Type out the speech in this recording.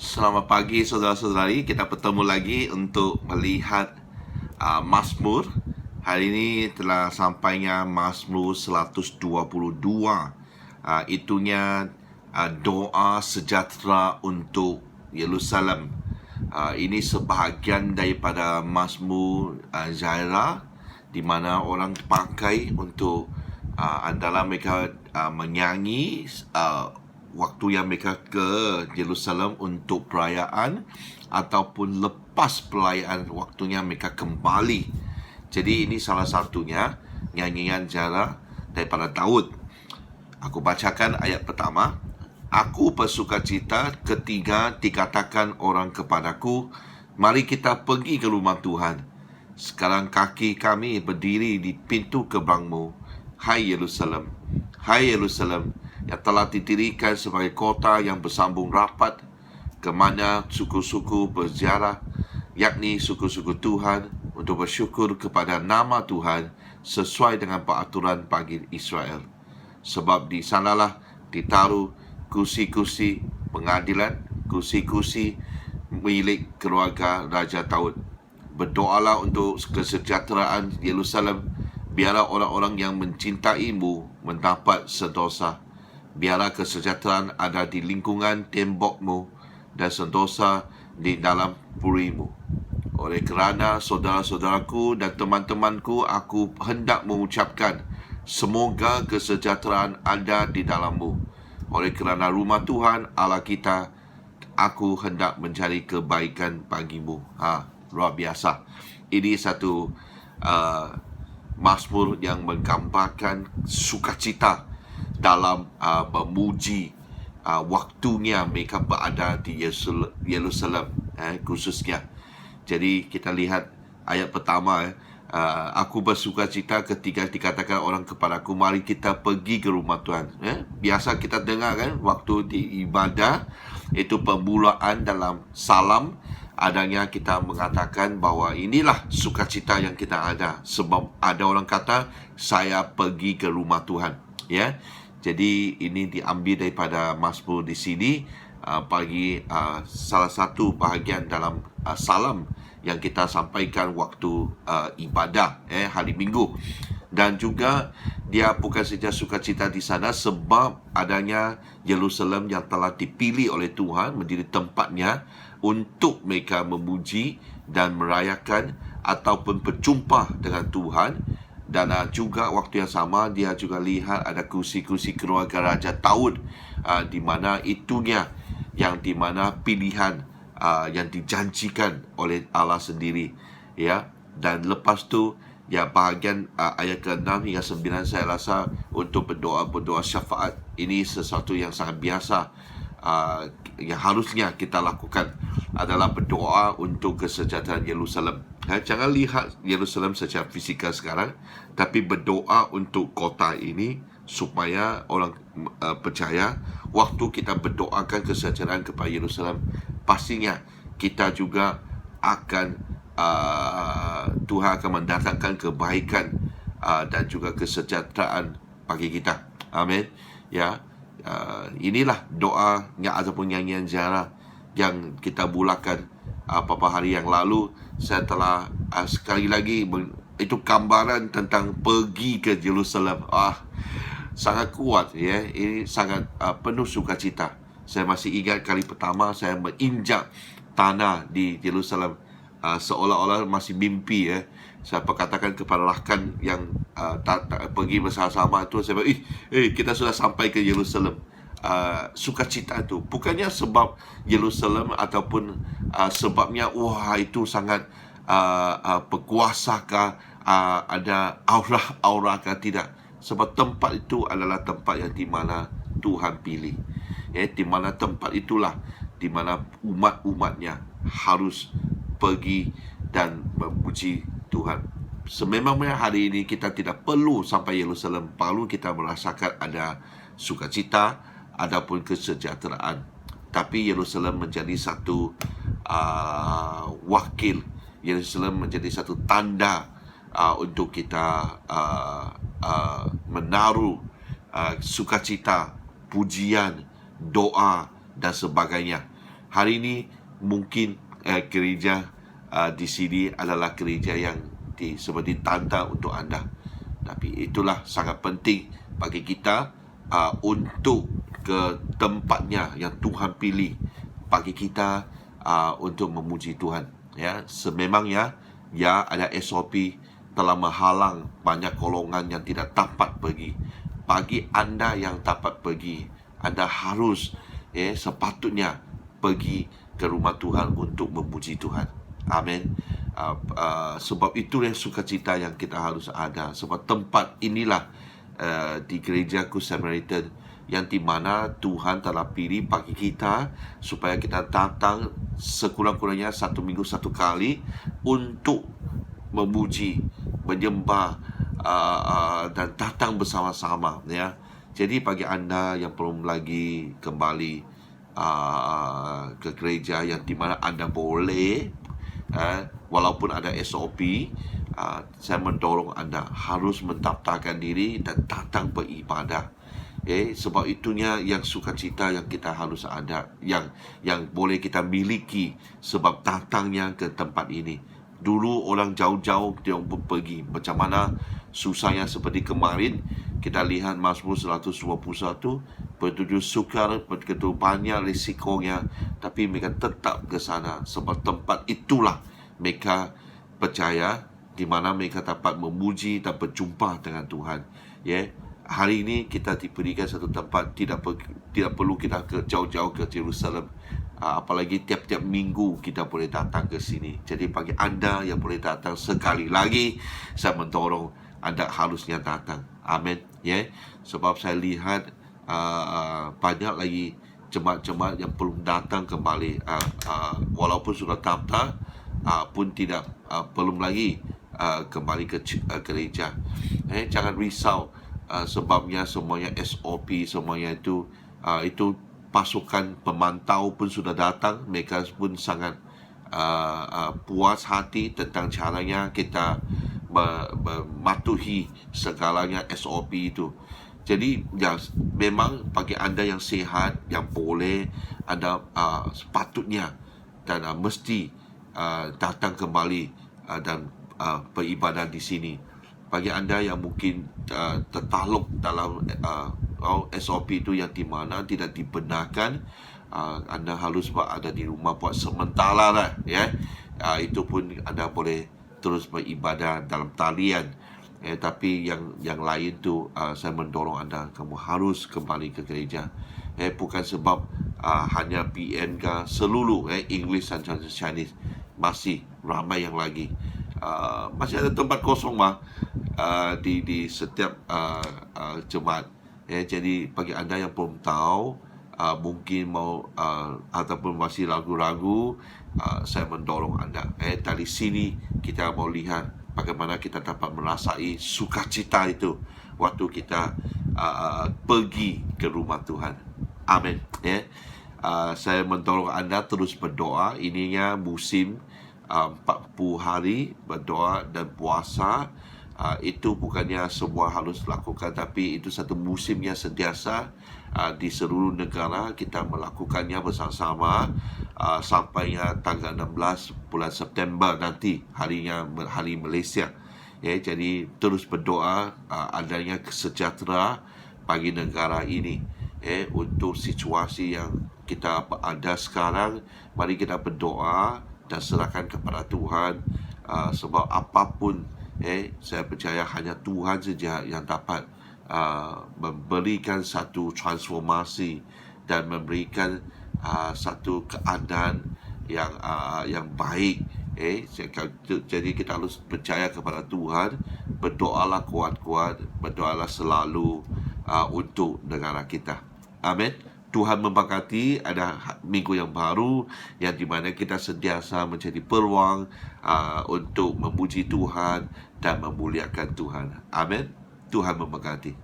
Selamat pagi saudara-saudari, kita bertemu lagi untuk melihat Mazmur. Hari ini telah sampainya Mazmur 122. Itunya doa sejahtera untuk Yerusalem. Ini sebahagian daripada Mazmur Zaira, di mana orang pakai untuk adalah mereka menyanyi waktu yang mereka ke Jerusalem untuk perayaan ataupun lepas perayaan waktunya mereka kembali. Jadi ini salah satunya nyanyian Zaira daripada Daud. Aku bacakan ayat pertama. Aku bersukacita ketika dikatakan orang kepadaku, mari kita pergi ke rumah Tuhan. Sekarang kaki kami berdiri di pintu gerbangmu, hai Yerusalem. Hai Yerusalem, yang telah didirikan sebagai kota yang bersambung rapat, ke mana suku-suku berziarah, yakni suku-suku Tuhan, untuk bersyukur kepada nama Tuhan sesuai dengan peraturan bagi Israel. Sebab di sanalah ditaruh kursi-kursi pengadilan, kursi-kursi milik keluarga Raja Daud. Berdoalah untuk kesejahteraan Yerusalem. Biarlah orang-orang yang mencintaimu mendapat sentosa. Biarlah kesejahteraan ada di lingkungan tembokmu dan sentosa di dalam purimu. Oleh kerana saudara-saudaraku dan teman-temanku, aku hendak mengucapkan, semoga kesejahteraan ada di dalammu. Oleh kerana rumah Tuhan Allah kita, aku hendak mencari kebaikan bagimu. Luar biasa. Ini satu Mazmur yang menggambarkan sukacita dalam memuji waktunya mereka berada di Yerusalem, khususnya. Jadi kita lihat ayat pertama, aku bersukacita ketika dikatakan orang kepadaku, mari kita pergi ke rumah Tuhan. Biasa kita dengar kan, waktu di ibadah, itu permulaan dalam salam, adanya kita mengatakan bahawa inilah sukacita yang kita ada. Sebab ada orang kata, saya pergi ke rumah Tuhan. Ya, jadi ini diambil daripada Mazmur di sini, bagi salah satu bahagian dalam salam yang kita sampaikan waktu ibadah hari Minggu. Dan juga dia bukan saja sukacita di sana sebab adanya Yerusalem yang telah dipilih oleh Tuhan menjadi tempatnya untuk mereka memuji dan merayakan ataupun berjumpa dengan Tuhan. Dan juga waktu yang sama dia juga lihat ada kursi-kursi keluarga Raja Daud, di mana itunya yang di mana pilihan yang dijanjikan oleh Allah sendiri, ya. Dan lepas tu ya bahagian ayat ke-6 hingga 9 saya rasa untuk berdoa syafaat. Ini sesuatu yang sangat biasa, yang harusnya kita lakukan adalah berdoa untuk kesejahteraan Yerusalem. Jangan lihat Yerusalem secara fizikal sekarang, tapi berdoa untuk kota ini supaya orang percaya waktu kita berdoakan kesejahteraan kepada Yerusalem, pastinya kita juga akan Tuhan akan mendatangkan kebaikan dan juga kesejahteraan bagi kita. Amin. Ya, inilah doanya ataupun nyanyian Zaira yang kita mulakan beberapa hari yang lalu. Saya telah sekali lagi itu gambaran tentang pergi ke Jerusalem. Sangat kuat, ya. Ini sangat penuh sukacita. Saya masih ingat kali pertama saya menginjak tanah di Jerusalem, seolah-olah masih mimpi, ya. Saya perkatakan kepada rakan yang pergi bersama-sama itu, saya bilang, kita sudah sampai ke Yerusalem. Sukacita itu bukannya sebab Yerusalem ataupun sebabnya wah itu sangat berkuasakah, ada aura kah, tidak. Sebab tempat itu adalah tempat yang di mana Tuhan pilih, di mana tempat itulah di mana umat-umatnya harus pergi dan memuji Tuhan. Sememangnya hari ini kita tidak perlu sampai Yerusalem, perlu kita merasakan ada sukacita, adapun kesejahteraan. Tapi Yerusalem menjadi satu wakil, Yerusalem menjadi satu tanda untuk kita menaruh sukacita, pujian, doa dan sebagainya. Hari ini mungkin gereja di sini adalah gereja yang seperti tanda untuk anda. Tapi itulah sangat penting bagi kita untuk ke tempatnya yang Tuhan pilih bagi kita untuk memuji Tuhan. Ya, sememangnya ada SOP telah menghalang banyak golongan yang tidak dapat pergi. Bagi anda yang dapat pergi, anda harus sepatutnya pergi ke rumah Tuhan untuk memuji Tuhan. Amin. Sebab itulah sukacita yang kita harus ada. Sebab tempat inilah di gerejaku Samaritan yang di mana Tuhan telah pilih bagi kita supaya kita datang sekurang-kurangnya 1 minggu 1 kali untuk memuji, menyembah dan datang bersama-sama, ya. Jadi bagi anda yang belum lagi kembali ke gereja yang di mana anda boleh, walaupun ada SOP, saya mendorong anda harus mendaftarkan diri dan datang beribadah. Sebab itunya yang sukacita yang kita harus ada, yang boleh kita miliki sebab datangnya ke tempat ini. Dulu orang jauh-jauh dia pun pergi. Macam mana susahnya seperti kemarin kita lihat Mazmur 121, begitu sukar, begitu banyak risikonya, tapi mereka tetap ke sana sebab tempat itulah mereka percaya di mana mereka dapat memuji dan berjumpa dengan Tuhan. Hari ini kita diberikan satu tempat, tidak perlu kita ke jauh-jauh ke Jerusalem. Apalagi tiap-tiap minggu kita boleh datang ke sini. Jadi bagi anda yang boleh datang sekali lagi, saya mendorong anda harusnya datang. Amin. Sebab saya lihat banyak lagi jemaat-jemaat yang belum datang kembali, walaupun sudah daftar pun tidak belum lagi kembali ke gereja. Jangan risau. Sebabnya semuanya SOP, semuanya itu pasukan pemantau pun sudah datang. Mereka pun sangat puas hati tentang caranya kita mematuhi segalanya SOP itu. Jadi memang bagi anda yang sihat, yang boleh, anda sepatutnya dan mesti datang kembali dan beribadah di sini. Bagi anda yang mungkin tertakluk dalam SOP itu yang di mana tidak dibenarkan, anda harus berada di rumah buat sementara lah, itu pun anda boleh terus beribadah dalam talian. Tapi yang lain tu saya mendorong anda, kamu harus kembali ke gereja. Bukan sebab hanya PN ke seluruh English dan Chinese, masih ramai yang lagi. Masih ada tempat kosong di setiap jemaat. Jadi bagi anda yang belum tahu, mungkin mau ataupun masih ragu-ragu, saya mendorong anda. Dari sini kita mau lihat bagaimana kita dapat merasai sukacita itu waktu kita pergi ke rumah Tuhan. Amin. Saya mendorong anda terus berdoa. Ininya musim 40 hari berdoa dan puasa. Itu bukannya semua harus lakukan, tapi itu satu musimnya sentiasa di seluruh negara kita melakukannya bersama-sama sampai tanggal 16 bulan September nanti, hari Malaysia. Jadi terus berdoa adanya kesejahtera bagi negara ini. Untuk situasi yang kita ada sekarang, mari kita berdoa dan serahkan kepada Tuhan. Sebab apapun, saya percaya hanya Tuhan saja yang dapat memberikan satu transformasi dan memberikan satu keadaan yang baik. Jadi kita harus percaya kepada Tuhan. Berdoalah kuat-kuat, berdoalah selalu untuk negara kita. Amin. Tuhan memberkati. Ada minggu yang baru yang dimana kita sentiasa menjadi peluang untuk memuji Tuhan dan memuliakan Tuhan. Amin. Tuhan memberkati.